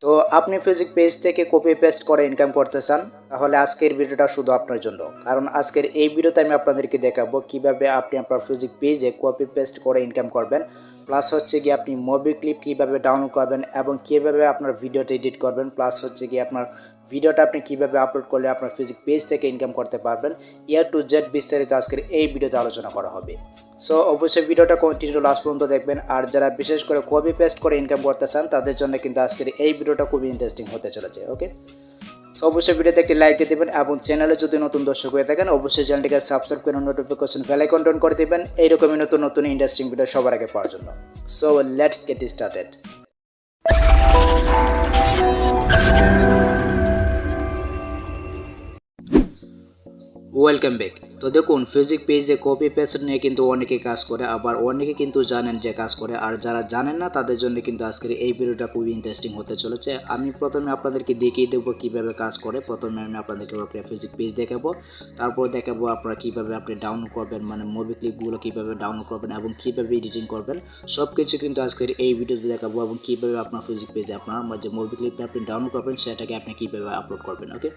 তো আপনি Facebook page থেকে কপি পেস্ট করে ইনকাম করতে চান, তাহলে আজকের ভিডিওটা শুধু আপনার জন্য। কারণ আজকের এই ভিডিওতে আমি আপনাদেরকে দেখাবো কিভাবে আপনি আপনার ফেসবুক পেজে কপি পেস্ট করে ইনকাম করবেন, প্লাস হচ্ছে গিয়ে আপনি মুভি ক্লিপ কীভাবে ডাউনলোড করবেন এবং কীভাবে আপনার ভিডিওটা এডিট করবেন, প্লাস হচ্ছে গিয়ে আপনার ভিডিওটা আপনি কীভাবে আপলোড করলে আপনার ফেসবুক পেজ থেকে ইনকাম করতে পারবেন। A to Z বিস্তারিত আজকের এই ভিডিওতে আলোচনা করা হবে। সো অবশ্যই ভিডিওটা কন্টিনিউ লাস্ট পর্যন্ত দেখবেন। আর যারা বিশেষ করে কপি পেস্ট করে ইনকাম করতে চান তাদের জন্য কিন্তু আজকের এই ভিডিওটা খুবই ইন্টারেস্টিং হতে চলেছে। ওকে, সো অবশ্যই ভিডিওতে একটি লাইক দিয়ে দেবেন এবং চ্যানেলে যদি নতুন দর্শক হয়ে থাকেন অবশ্যই চ্যানেলটিকে সাবস্ক্রাইব করে নোটিফিকেশন বেল আইকন অন করে দেবেন এইরকমই নতুন নতুন ইন্টারেস্টিং ভিডিও সবার আগে পাওয়ার জন্য। So let's get started. Welcome back. তো দেখুন, ফেসবুক পেজে কপি পেস্ট নিয়ে কিন্তু অনেকে কাজ করে, আবার অনেকে কিন্তু জানেন যে কাজ করে, আর যারা জানেন না তাদের জন্য কিন্তু আজকের এই ভিডিওটা খুবই ইন্টারেস্টিং হতে চলেছে। আমি প্রথমে আপনাদেরকে দেখিয়ে দেবো কীভাবে কাজ করে। প্রথমে আমি আপনাদেরকে ফেসবুক পেজ দেখাবো, তারপর দেখাবো আপনারা কীভাবে আপনি ডাউনলোড করবেন, মানে মুভি ক্লিপগুলো কীভাবে ডাউনলোড করবেন এবং কীভাবে এডিটিং করবেন, সব কিছু কিন্তু আজকের এই ভিডিওতে দেখাবো। এবং কীভাবে আপনার ফেসবুক পেজে আপনার যে মুভি ক্লিপটা আপনি ডাউনলোড করবেন সেটাকে আপনি কীভাবে আপলোড করবেন। ওকে,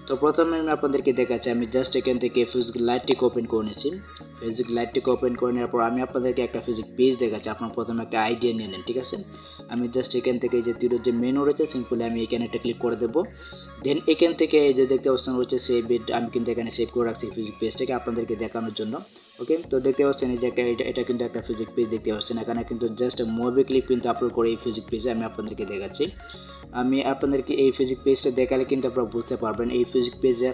তো প্রথমে আমি আপনাদেরকে দেখাচ্ছি। আমি জাস্ট এখান থেকে ফেসবুক লাইটটিকে ওপেন করে নিচ্ছি। ফেসবুক লাইটটিকে ওপেন করে নেওয়ার পর আমি আপনাদেরকে একটা ফেসবুক পেজ দেখাচ্ছি। আপনার প্রথমে একটা আইডিয়া নিয়ে নেন, ঠিক আছে। আমি জাস্ট এখান থেকে যে তীরের যে মেনু রয়েছে সিম্পলি আমি এখানে একটা ক্লিক করে দেবো। দেন এখান থেকে এই যে দেখতে পাচ্ছেন রয়েছে সেভ ইট, আমি কিন্তু এখানে সেভ করে রাখছি ফেসবুক পেজটাকে আপনাদেরকে দেখানোর জন্য। ওকে, তো দেখতে পাচ্ছেন এই যে এটা কিন্তু একটা ফেসবুক পেজ দেখতে পাচ্ছেন। এখানে কিন্তু জাস্ট মুভি ক্লিপ কিন্তু আপলোড করে এই ফেসবুক পেজে আমি আপনাদেরকে দেখাচ্ছি। আমি আপনাদেরকে এই ফেসবুক পেজটা দেখালে কিন্তু আপনারা বুঝতে পারবেন এই ফেসবুক পেজে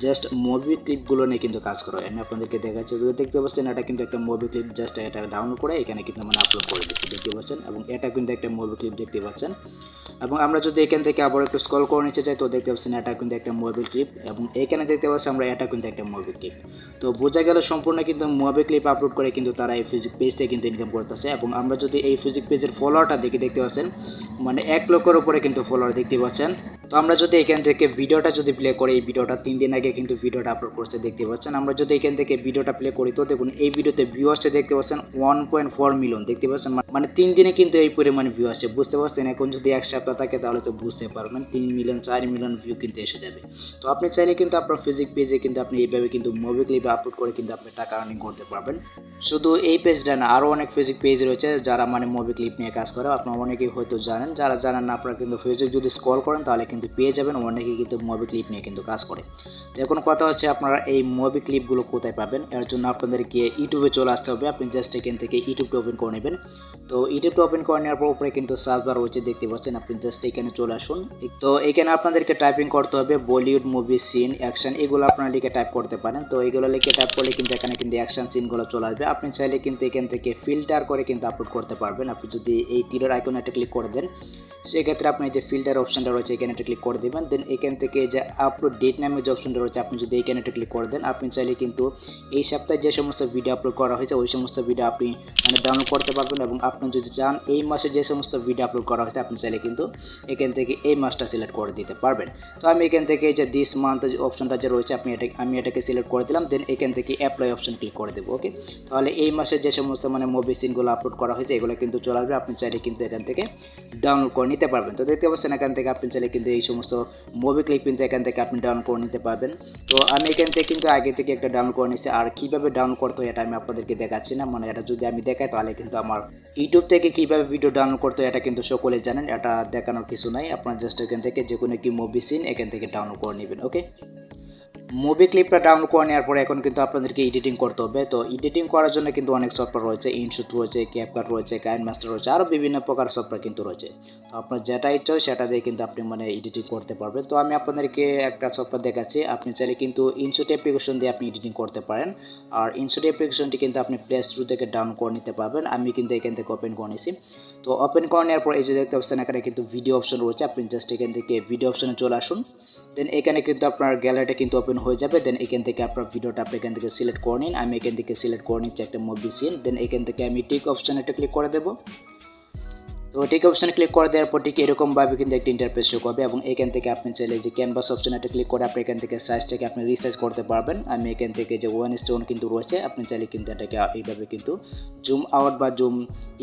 জাস্ট মুভি ক্লিপগুলো নিয়ে কিন্তু কাজ করা হয়। আমি আপনাদেরকে দেখাচ্ছি, দেখতে পাচ্ছেন এটা কিন্তু একটা মুভি ক্লিপ, জাস্ট এটা ডাউনলোড করে এখানে কিন্তু মানে আপলোড করে দিচ্ছি, দেখতে পাচ্ছেন। এবং এটা কিন্তু একটা মুভি ক্লিপ দেখতে পাচ্ছেন। এবং আমরা যদি এখান থেকে আবার একটু স্ক্রল করে নিচে যাই তো দেখতে পাচ্ছেন এটা কিন্তু একটা মুভি ক্লিপ, এবং এখানে দেখতে পাচ্ছি আমরা এটা কিন্তু একটা মুভি ক্লিপ। তো বোঝা গেল সম্পূর্ণ কিন্তু মুভি ক্লিপ আপলোড করে কিন্তু তারা এই ফেসবুক পেজটা কিন্তু ইনকাম করতেছে। এবং আমরা যদি এই ফেসবুক পেজের ফলোয়ারটা দেখতে পাচ্ছেন মানে 1 লক্ষের উপরে কিন্তু ফলোয়ার দেখতে পাচ্ছেন। তো আমরা যদি এখান থেকে ভিডিওটা যদি প্লে করি, এই ভিডিওটা 3 দিন আগে কিন্তু ভিডিওটা আপলোড করছে দেখতে পাচ্ছেন। আমরা যদি এখান থেকে ভিডিওটা প্লে করি তো দেখুন এই ভিডিওতে ভিউ আসছে দেখতে পাচ্ছেন 1.4 মিলিয়ন দেখতে পাচ্ছেন। মানে 3 দিনে কিন্তু এই পরিমাণে ভিউ আসছে, বুঝতে পারছেন। এখন যদি 1 সপ্তাহ থাকে তাহলে তো বুঝতে পারবেন 3 মিলিয়ন 4 মিলিয়ন ভিউ কিন্তু এসে যাবে। তো আপনি চাইলে কিন্তু আপনার ফেসবুক পেজে কিন্তু আপনি এইভাবে কিন্তু মুভি ক্লিপ আপলোড করে কিন্তু আপনি টাকা আর্নিং করতে পারবেন। শুধু এই পেজটা না, আরও অনেক ফেসবুক পেজ রয়েছে যারা মানে মুভি ক্লিপ নিয়ে কাজ করে, আপনারা অনেকেই হয়তো জানেন। যারা জানেন না আপনারা কিন্তু ফেসবুক যদি স্ক্রল করেন তাহলে কিন্তু পেয়ে যাবেন অনেকেই কিন্তু মুভি ক্লিপ নিয়ে কিন্তু কাজ করে। তো এখন কথা হচ্ছে আপনারা এই মুভি ক্লিপগুলো কোথায় পাবেন, এর জন্য আপনাদেরকে ইউটিউবে চলে আসতে হবে। আপনি জাস্ট এখান থেকে ইউটিউবটা ওপেন করে নেবেন। তো ইউটিউবটা ওপেন করে নেওয়ার পর উপরে কিন্তু সার্চ বার রয়েছে দেখতে পাচ্ছেন, আপনি জাস্ট এখানে চলে আসুন। তো এখানে আপনাদেরকে টাইপিং করতে হবে বলিউড মুভি সিন অ্যাকশন, এগুলো আপনারা লিখে টাইপ করতে পারেন। তো এগুলো লিখে টাইপ করলে কিন্তু এখানে কিন্তু অ্যাকশন সিনগুলো চলে আসবে। আপনি চাইলে কিন্তু এখান থেকে ফিল্টার করে কিন্তু আপলোড করতে পারবেন। আপনি যদি এই তীরের আইকনে একটা ক্লিক করে দেন সেক্ষেত্রে আপনি যে ফিল্টার অপশনটা রয়েছে এখানে একটা ক্লিক করে দেবেন। দেন এখান থেকে যে আপলোড ডেট নামের যে অপশনটা রয়েছে আপনি যদি এখানে একটা ক্লিক করে দেন, আপনি চাইলে কিন্তু এই সপ্তাহে যে সমস্ত ভিডিও আপলোড করা হয়েছে ওই সমস্ত ভিডিও আপনি মানে ডাউনলোড করতে পারবেন। এবং আপনি যদি চান এই মাসে যে সমস্ত ভিডিও আপলোড করা হয়েছে আপনি চাইলে কিন্তু এখান থেকে এই মাসটা সিলেক্ট করে দিতে পারবেন। তো আমি এখান থেকে যে দিস মান্থ অপশনটা যে রয়েছে আমি এটাকে সিলেক্ট করে দিলাম। দেন এখান থেকে অ্যাপ্লাই অপশন ক্লিক করে দেবো। ওকে, তাহলে এই মাসে যে সমস্ত মানে মুভি সিনগুলো আপলোড করা হয়েছে এগুলো কিন্তু চলে আসবে। আপনি চাইলে কিন্তু এখান থেকে ডাউনলোড করে নিতে পারবেন। তো দেখতে পাচ্ছেন এখান থেকে আপনি চাইলে কিন্তু এই সমস্ত মুভি ক্লিপ কিন্তু এখান থেকে আপনি ডাউনলোড করে নিতে পারবেন। তো আমি এখান থেকে কিন্তু আগে থেকে একটা ডাউনলোড করে নিচ্ছি। আর কীভাবে ডাউনলোড করতে হয় এটা আমি আপনাদেরকে দেখাচ্ছি না, মানে এটা যদি আমি দেখাই তাহলে কিন্তু আমার ইউটিউব থেকে কীভাবে ভিডিও ডাউনলোড করতে হয় এটা কিন্তু সকলে জানেন, এটা দেখানোর কিছু নাই। আপনার জাস্ট এখান থেকে যে কোনো একটি মুভি সিন এখান থেকে ডাউনলোড করে নেবেন। ওকে, মুভি ক্লিপটা ডাউনলোড করে নেওয়ার পরে এখন কিন্তু আপনাদেরকে এডিটিং করতে হবে। তো এডিটিং করার জন্য কিন্তু অনেক সফটওয়্যার রয়েছে, ইনশুট রয়েছে, ক্যাপকাট রয়েছে, কাইনমাস্টার রয়েছে, আরও বিভিন্ন প্রকার সফটওয়্যার কিন্তু রয়েছে। তো আপনার যেটা ইচ্ছা হয় সেটা দিয়ে কিন্তু আপনি মানে এডিটিং করতে পারবেন। তো আমি আপনাদেরকে একটা সফটওয়্যার দেখাচ্ছি। আপনি চাইলে কিন্তু ইনশুট অ্যাপ্লিকেশন দিয়ে আপনি এডিটিং করতে পারেন। আর ইনশুট অ্যাপ্লিকেশনটি কিন্তু আপনি প্লে স্টোর থেকে ডাউনলোড করে নিতে পারবেন। আমি কিন্তু এখান থেকে ওপেন করে নিয়েছি। তো ওপেন করে নেওয়ার পর এই যে দেখতে পাচ্ছেন এখানে কিন্তু ভিডিও অপশন রয়েছে, আপনি জাস্ট এখান থেকে ভিডিও অপশনে চলে আসুন। দেন এখানে কিন্তু আপনার গ্যালারিটা কিন্তু ওপেন হয়ে যাবে। দেন এখান থেকে আপনার ভিডিওটা আপনি এখান থেকে সিলেক্ট করে নিন। আমি এখান থেকে সিলেক্ট করে নিচ্ছি একটা মুভি সিন। দেন এখান থেকে আমি টিক অপশানে একটা ক্লিক করে দেবো। তো ঠিক অপশনে ক্লিক করে দেওয়ার পর ঠিক এরকমভাবে কিন্তু একটা ইন্টারফেস শো করবে এবং এখান থেকে আপনি চাইলে যে ক্যানভাস অপশনে একটা ক্লিক করে আপনি এখান থেকে সাইজটাকে আপনি রিসাইজ করতে পারবেন। আমি এখান থেকে যে 1:1 কিন্তু রয়েছে আপনি চাইলে কিন্তু এটাকে এইভাবে কিন্তু জুম আউট বা জুম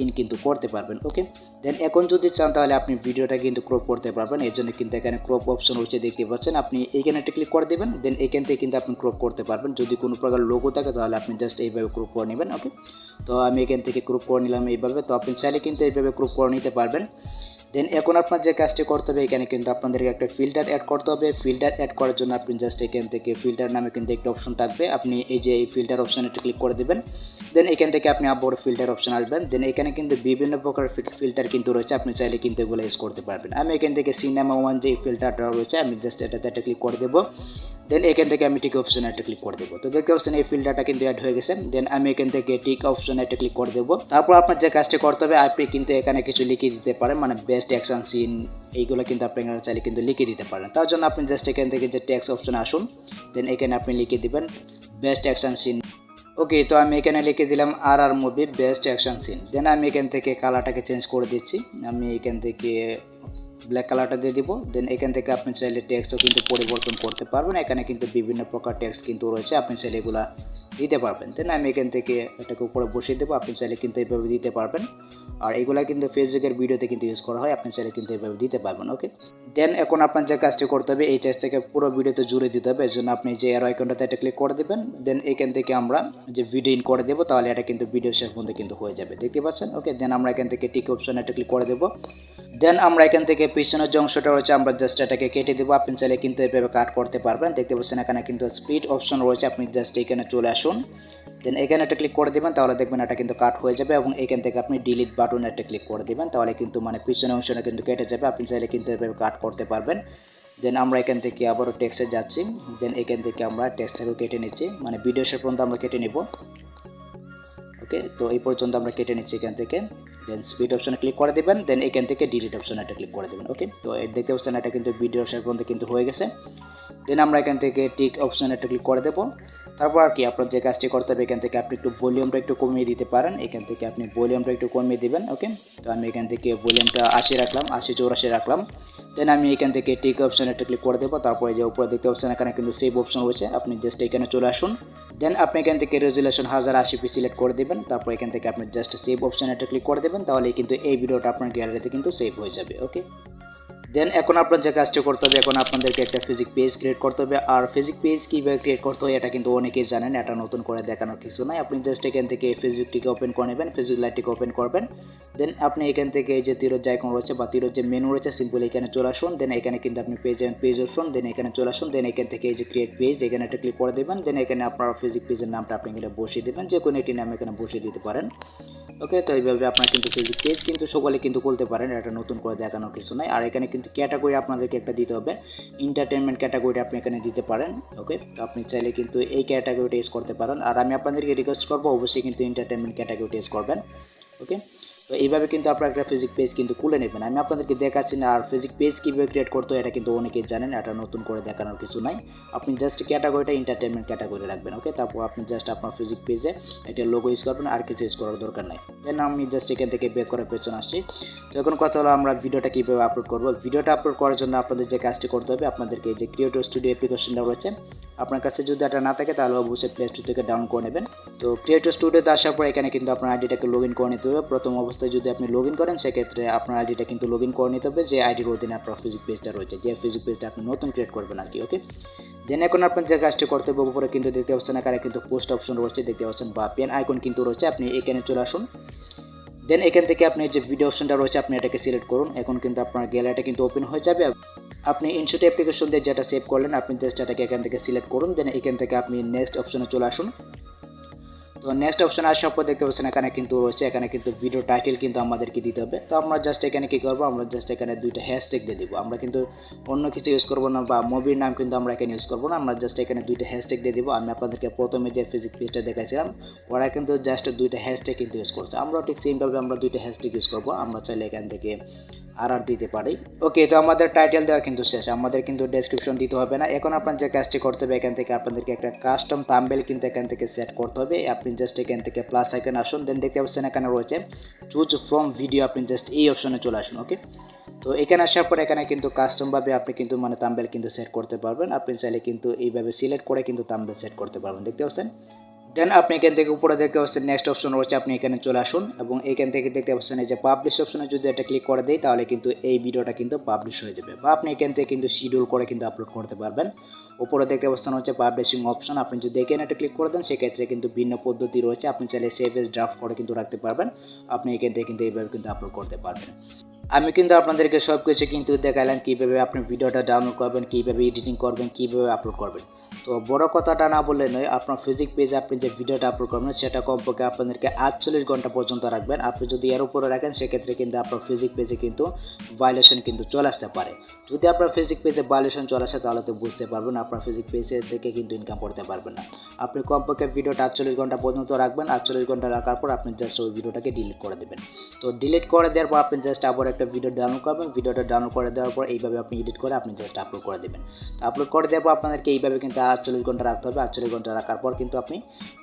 ইন কিন্তু করতে পারবেন। ওকে, দেন এখন যদি চান তাহলে আপনি ভিডিওটা কিন্তু ক্রপ করতে পারবেন। এই জন্য কিন্তু এখানে ক্রপ অপশন রয়েছে, দেখতে পাচ্ছেন। আপনি এইখানে একটা ক্লিক করে দেবেন, দেন এখান থেকে কিন্তু আপনি ক্রপ করতে পারবেন। যদি কোনো প্রকার লোগো থাকে তাহলে আপনি জাস্ট এইভাবে ক্রপ করে নেবেন। ওকে, তো আমি এখান থেকে ক্রপ করে নিলাম এইভাবে। তো আপনি চাইলে কিন্তু এইভাবে ক্রপ করে নিতে পারবেন। দেন এখন আপনার যে কাজটি করতে হবে, এখানে কিন্তু আপনাদেরকে একটা ফিল্টার অ্যাড করতে হবে। ফিল্টার অ্যাড করার জন্য আপনি জাস্ট এখান থেকে ফিল্টার নামে কিন্তু একটা অপশন থাকবে, আপনি এই যে এই ফিল্টার অপশনে একটা ক্লিক করে দেবেন। দেন এখান থেকে আপনি আবার ফিল্টার অপশন আসবেন। দেন এখানে কিন্তু বিভিন্ন প্রকার ফিল্টার কিন্তু রয়েছে, আপনি চাইলে কিন্তু এগুলো ইউজ করতে পারবেন। আমি এখান থেকে সিনেমা 1 যে ফিল্টারটা রয়েছে আমি জাস্ট এটাতে একটা ক্লিক করে দেবো। দেন এখান থেকে আমি টিক অপশনে একটা ক্লিক করে দেবো। তো দেখতে পাচ্ছেন এই ফিল্টারটা কিন্তু অ্যাড হয়ে গেছে। দেন আমি এখান থেকে টিক অপশনে একটা ক্লিক করে দেবো। তারপর আপনার যে কাজটি করতে হবে, আপনি কিন্তু এখানে কিছু লিখে দিতে পারেন, মানে বেস্ট অ্যাকশন সিন এইগুলো কিন্তু আপনি এখানে চাইলে কিন্তু লিখে দিতে পারেন। তার জন্য আপনি জাস্ট এখান থেকে যে টেক্সট অপশনে আসুন, দেন এখানে আপনি লিখে দিবেন বেস্ট অ্যাকশন সিন। ওকে, তো আমি এখানে লিখে দিলাম আর মুভি বেস্ট অ্যাকশন সিন। দেন আমি এখান থেকে কালারটাকে চেঞ্জ করে দিচ্ছি, আমি এখান থেকে ব্ল্যাক কালারটা দিয়ে দিব। দেন এখান থেকে আপনি চাইলে টেক্সটও কিন্তু পরিবর্তন করতে পারবেন। এখানে কিন্তু বিভিন্ন প্রকার টেক্সট কিন্তু রয়েছে, আপনি চাইলে এগুলা দিতে পারবেন। দেন আমি এখান থেকে এটাকে উপরে বসিয়ে দেবো, আপনি চাইলে কিন্তু এইভাবে দিতে পারবেন। আর এগুলা কিন্তু ফেসবুকের ভিডিওতে কিন্তু ইউজ করা হয়, আপনি চাইলে কিন্তু এইভাবে দিতে পারবেন। ওকে, দেন এখন আপনার যে কাজটি করতে হবে, এই টেক্সটটাকে পুরো ভিডিওতে জুড়ে দিতে হবে। এর জন্য আপনি যে এর আইকনটাতে এটা ক্লিক করে দেবেন। দেন এখান থেকে আমরা যে ভিডিও ইন করে দেবো, তাহলে এটা কিন্তু ভিডিও শেষ পর্যন্ত কিন্তু হয়ে যাবে, দেখতে পাচ্ছেন। ওকে, দেন আমরা এখান থেকে টিক অপশনে এটা ক্লিক করে দেবো। দেন আমরা এখান থেকে পিছনের যে অংশটা রয়েছে আমরা জাস্ট এটাকে কেটে দেবো। আপনি চাইলে কিন্তু এভাবে কাট করতে পারবেন, দেখতে পাচ্ছেন এখানে কিন্তু স্প্লিট অপশন রয়েছে, আপনি জাস্ট এখানে চলে আসুন। দেন এখানে একটা ক্লিক করে দেবেন, তাহলে দেখবেন এটা কিন্তু কাট হয়ে যাবে এবং এখান থেকে আপনি ডিলিট বাটনে একটা ক্লিক করে দেবেন, তাহলে কিন্তু মানে পিছনের অংশটা কিন্তু কেটে যাবে। আপনি চাইলে কিন্তু এভাবে কাট করতে পারবেন। দেন আমরা এখান থেকে আবারও টেক্সটে যাচ্ছি। দেন এখান থেকে আমরা টেক্সটটাকে কেটে নিচ্ছি, মানে ভিডিও শেষ পর্যন্ত আমরা কেটে নেব। ওকে, তো এই পর্যন্ত আমরা কেটে নিচ্ছি এখান থেকে। দেন স্পিড অপশনে ক্লিক করে দেবেন, দেন এখান থেকে ডিলিট অপশনে একটা ক্লিক করে দেবেন। ওকে, তো দেখতে পাচ্ছেন এটা কিন্তু ভিডিও শেষ পর্যন্ত কিন্তু হয়ে গেছে। দেন আমরা এখান থেকে টিক অপশনে একটা ক্লিক করে দেবো। তারপর আর কি আপনার যে কাজটি করতে হবে, এখান থেকে আপনি একটু ভলিউমটা একটু কমিয়ে দিতে পারেন, এখান থেকে আপনি ভলিউমটা একটু কমিয়ে দিবেন। ওকে, তো আমি এখান থেকে ভলিউমটা 80 রাখলাম, 80-84 রাখলাম। দেন আমি এখান থেকে টিক অপশনে একটা ক্লিক করে দেবো। তারপরে যে উপরে দেখতে পাচ্ছেন এখানে কিন্তু সেভ অপশন রয়েছে, আপনি জাস্ট এখানে চলে আসুন। দেন আপনি এখান থেকে রেজুলেশন 1080p সিলেক্ট করে দেবেন। তারপর এখান থেকে আপনি জাস্ট সেভ অপশনে একটা ক্লিক করে দেবেন, তাহলে কিন্তু এই ভিডিওটা আপনার গ্যালারিতে কিন্তু সেভ হয়ে যাবে। ওকে, দেন এখন আপনার যে কাজটি করতে হবে, এখন আপনাদেরকে একটা ফেসবুক পেজ ক্রিয়েট করতে হবে। আর ফেসবুক পেজ কীভাবে ক্রিয়েট করতে হয় এটা কিন্তু অনেকেই জানেন, এটা নতুন করে দেখানোর কিছু নাই। আপনি জাস্ট এখান থেকে ফেসবুকটিকে ওপেন করে নেবেন, ফেসবুক লাইটটিকে ওপেন করবেন। দেন আপনি এখান থেকে এই যে তীরের যে আইকন রয়েছে বা তীরের যে মেনু রয়েছে সিম্পল এখানে চলে আসুন। দেন এখানে কিন্তু আপনি পেজ অপশন, দেন এখানে চলে আসুন। দেন এখান থেকে এই যে ক্রিয়েট পেজ এখানে একটা ক্লিক করে দেবেন। দেন এখানে আপনার ফেসবুক পেজের নামটা আপনি এখানে বসিয়ে দেবেন, যে কোনো একটি নাম এখানে বসিয়ে দিতে পারেন। ওকে, তো এইভাবে আপনার কিন্তু ফেসবুক পেজ কিন্তু সকলে কিন্তু খুলতে পারেন, এটা নতুন করে দেখানোর কিছু নাই। আর এখানে কিন্তু ক্যাটাগরি আপনাদেরকে একটা দিতে হবে, এন্টারটেনমেন্ট ক্যাটাগরি আপনি এখানে দিতে পারেন। ওকে, তো আপনি চাইলে কিন্তু এই ক্যাটাগরিটা ইউজ করতে পারেন। আর আমি আপনাদেরকে রিকোয়েস্ট করবো অবশ্যই কিন্তু এন্টারটেনমেন্ট ক্যাটাগরিটা ইউজ করবেন। ওকে, তো এইভাবে কিন্তু আপনার একটা ফেসবুক পেজ কিন্তু খুলে নেবেন। আমি আপনাদেরকে দেখাচ্ছি না, আর ফেসবুক পেজ কীভাবে ক্রিয়েট করতে হয় এটা কিন্তু অনেকেই জানেন, এটা নতুন করে দেখানোর কিছু নাই। আপনি জাস্ট ক্যাটাগরিটা এন্টারটেনমেন্ট ক্যাটাগরি রাখবেন। ওকে, তারপর আপনি জাস্ট আপনার ফেসবুক পেজে একটা লোগো ইউজ করবেন, আর কিছু ইউজ করার দরকার নাই। দেন আমি জাস্ট এখান থেকে বের করে পেছনে আসছি। তো এখন কথা হলো আমরা ভিডিওটা কীভাবে আপলোড করবো। ভিডিওটা আপলোড করার জন্য আপনাদের যে কাজটি করতে হবে, আপনাদেরকে এই যে ক্রিয়েটর স্টুডিও অ্যাপ্লিকেশনটা রয়েছে, আপনার কাছে যদি এটা না থাকে তাহলে অবশ্যই প্লে স্টোর থেকে ডাউনলোড করে নেবেন। তো ক্রিয়েটর স্টুডিওতে আসার পর এখানে কিন্তু আপনার আইডিটাকে লগ ইন করে নিতে হবে। প্রথম অবস্থায় যদি আপনি লগ ইন করেন সেক্ষেত্রে আপনার আইডিটা কিন্তু লগ ইন করে নিতে হবে, যে আইডির অধীনে আপনার ফেসবুক পেজটা রয়েছে, যে ফেসবুক পেজটা আপনি নতুন ক্রিয়েট করবেন আর কি। ওকে, দেন এখন আপনার যে কাজটি করতে হবে, উপরে কিন্তু দেখতে পাচ্ছেন এখানে কিন্তু পোস্ট অপশন রয়েছে, দেখতে পাচ্ছেন বা পেন আইকন কিন্তু রয়েছে, আপনি এখানে চলে আসুন। দেন এখান থেকে আপনি যে ভিডিও অপশনটা রয়েছে আপনি এটাকে সিলেক্ট করুন। এখন কিন্তু আপনার গ্যালারিটা কিন্তু ওপেন হয়ে যাবে। আপনি ইনশট অ্যাপ্লিকেশন দিয়ে যেটা সেভ করলেন আপনি জাস্ট এটাকে এখান থেকে সিলেক্ট করুন। দেন এখান থেকে আপনি নেক্সট অপশনে চলে আসুন। তো নেক্সট অপশনে আসার পর দেখতে পাচ্ছেন এখানে কিন্তু রয়েছে, এখানে কিন্তু ভিডিও টাইটেল কিন্তু আমাদেরকে দিতে হবে। তো আমরা জাস্ট এখানে কী করবো, আমরা জাস্ট এখানে দুইটা হ্যাশট্যাগ দিয়ে দিব। আমরা কিন্তু অন্য কিছু ইউজ করবো না, বা মুভির নাম কিন্তু আমরা এখানে ইউজ করবো না, আমরা জাস্ট এখানে দুইটা হ্যাশট্যাগ দিয়ে দিব। আমি আপনাদেরকে প্রথমে যে ফেসবুক পেজটা দেখাইছিলাম ওরা কিন্তু জাস্ট দুইটা হ্যাশট্যাগ কিন্তু ইউজ করছে, আমরাও ঠিক সেমভাবে আমরা দুইটা হ্যাশট্যাগ ইউজ করবো। আমরা চাইলে এখান থেকে আর দিতে পারি। ওকে, তো আমাদের টাইটেল দেওয়া কিন্তু শেষ, আমাদের কিন্তু ডেসক্রিপশন দিতে হবে না। এখন আপনার যে কাজটি করতে হবে, এখান থেকে আপনাদেরকে একটা কাস্টম থাম্বনেল কিন্তু এখান থেকে সেট করতে হবে। আপনি জাস্ট এখান থেকে প্লাস আইকন আসুন, দেন দেখতে পাচ্ছেন এখানে রয়েছে চুজ ফ্রম ভিডিও, আপনি জাস্ট এই অপশনে চলে আসুন। ওকে, তো এখানে আসার পর এখানে কিন্তু কাস্টমভাবে আপনি কিন্তু মানে থাম্বনেল কিন্তু সেট করতে পারবেন। আপনি চাইলে কিন্তু এইভাবে সিলেক্ট করে কিন্তু থাম্বনেল সেট করতে পারবেন, দেখতে পাচ্ছেন। দেন আপনি এখান থেকে উপরে দেখতে পাচ্ছেন নেক্সট অপশন রয়েছে, আপনি এখানে চলে আসুন এবং এখান থেকে দেখতে পাচ্ছেন এই যে পাবলিশ অপশনে যদি এটা ক্লিক করে দেই তাহলে কিন্তু এই ভিডিওটা কিন্তু পাবলিশ হয়ে যাবে, বা আপনি এখান থেকে কিন্তু শিডিউল করে কিন্তু আপলোড করতে পারবেন। উপরে দেখতে পাচ্ছেন হচ্ছে পাবলিশিং অপশন, আপনি যদি এখানে এটা ক্লিক করে দেন সেক্ষেত্রে কিন্তু ভিন্ন পদ্ধতি রয়েছে। আপনি চাইলে সেভ এজ ড্রাফট করে কিন্তু রাখতে পারবেন, আপনি এখান থেকে কিন্তু এইভাবে কিন্তু আপলোড করতে পারবেন। আমি কিন্তু আপনাদেরকে সব কিছু কিন্তু দেখালাম কীভাবে আপনি ভিডিওটা ডাউনলোড করবেন, কীভাবে এডিটিং করবেন, কীভাবে আপলোড করবেন। তো বড় কথাটা না বললে নয়, আপনার ফেসবুক পেজে আপনি যে ভিডিওটা আপলোড করবেন সেটা কমপক্ষে আপনাদেরকে 48 ঘন্টা পর্যন্ত রাখবেন। আপনি যদি এর উপরে রাখেন সেক্ষেত্রে কিন্তু আপনার ফেসবুক পেজে কিন্তু ভায়োলেশন কিন্তু চলে আসতে পারে। যদি আপনার ফেসবুক পেজে ভায়োলেশন চলে আসে তাহলে তো বুঝতে পারবেন আপনার ফেসবুক পেজে থেকে কিন্তু ইনকাম করতে পারবেন না। আপনি কমপক্ষে ভিডিওটা 48 ঘন্টা পর্যন্ত রাখবেন। 48 ঘন্টা রাখার পর আপনি জাস্ট ওই ভিডিওটাকে ডিলিট করে দেবেন। তো ডিলিট করে দেওয়ার পর আপনি জাস্ট আবার একটা ভিডিও ডাউনলোড করবেন। ভিডিওটা ডাউনলোড করে দেওয়ার পর এইভাবে আপনি এডিট করে আপনি জাস্ট আপলোড করে দেবেন। তো আপলোড করে দেওয়ার পর আপনাদেরকে এইভাবে কিন্তু 48 ঘন্টা রাখতে হবে। 48 ঘন্টা রাখার পর কিন্তু আপনি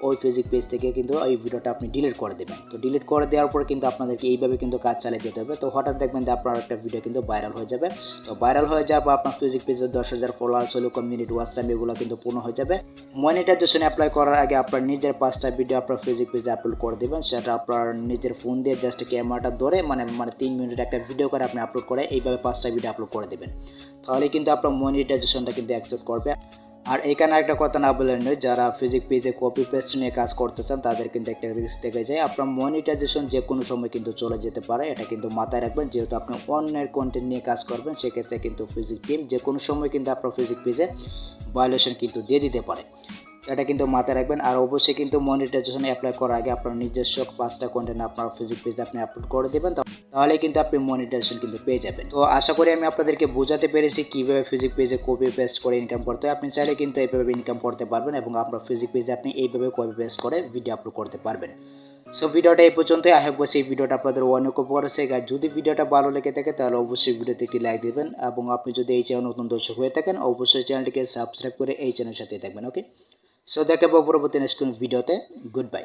ওই ফেসবুক পেজ থেকে কিন্তু ওই ভিডিওটা আপনি ডিলিট করে দেবেন। তো ডিলিট করে দেওয়ার পর কিন্তু আপনাদেরকে এইভাবে কিন্তু কাজ চালিয়ে যেতে হবে। তো হঠাৎ দেখবেন যে আপনার একটা ভিডিও কিন্তু ভাইরাল হয়ে যাবে। তো ভাইরাল হয়ে যাওয়ার পর আপনার ফেসবুক পেজে 10,000 ফলোয়ার, 16 মিনিট ওয়াচ টাইম এগুলো কিন্তু পূর্ণ হয়ে যাবে। মনিটাইজেশন অ্যাপ্লাই করার আগে আপনার নিজের 5টা ভিডিও আপনার ফেসবুক পেজে আপলোড করে দেবেন। সেটা আপনার নিজের ফোন দিয়ে জাস্ট ক্যামেরাটা ধরে মানে 3 মিনিট একটা ভিডিও করে আপনি আপলোড করে এইভাবে 5টা ভিডিও আপলোড করে দেবেন। তাহলে কিন্তু আপনার মনিটাইজেশনটা কিন্তু অ্যাকসেপ্ট করবে। আর এখানে একটা কথা না বলে নয়, যারা ফেসবুক পেজে কপি পেস্ট নিয়ে কাজ করতেছেন তাদের কিন্তু একটা রিস্ক থেকে যায়। আপনার মনিটাইজেশন যে কোনো সময় কিন্তু চলে যেতে পারে, এটা কিন্তু মাথায় রাখবেন। যেহেতু আপনি অন্যের কন্টেন্ট নিয়ে কাজ করবেন সেক্ষেত্রে কিন্তু ফেসবুক টিম যে কোনো সময় কিন্তু আপনার ফেসবুক পেজে ভায়োলেশন কিন্তু দিয়ে দিতে পারে, এটা কিন্তু মাথায় রাখবেন। আর অবশ্যই কিন্তু মনিটাইজেশন অ্যাপ্লাই করার আগে আপনার নিজস্ব 5টা কন্টেন্ট আপনার ফেসবুক পেজে আপনি আপলোড করে দেবেন, তাহলে কিন্তু আপনি মনিটাইজেশন কিন্তু পেয়ে যাবেন। তো আশা করি আমি আপনাদেরকে বোঝাতে পেরেছি কীভাবে ফেসবুক পেজে কপি পেস্ট করে ইনকাম করতে হয়। আপনি চাইলে কিন্তু এইভাবে ইনকাম করতে পারবেন এবং আপনার ফেসবুক পেজে আপনি এইভাবে কপি পেস্ট করে ভিডিও আপলোড করতে পারবেন। সো ভিডিওটা এই পর্যন্তই। আই হোপ এই ভিডিওটা আপনাদের অনেক উপকার হচ্ছে। যদি ভিডিওটা ভালো লেগে থাকে তাহলে অবশ্যই ভিডিওতে একটি লাইক দেবেন এবং আপনি যদি এই চ্যানেল নতুন দর্শক হয়ে থাকেন অবশ্যই চ্যানেলটিকে সাবস্ক্রাইব করে এই চ্যানেলের সাথে থাকবেন। ওকে, সো দেখা পাবো পরবর্তী নেক্সট ভিডিওতে। Good bye.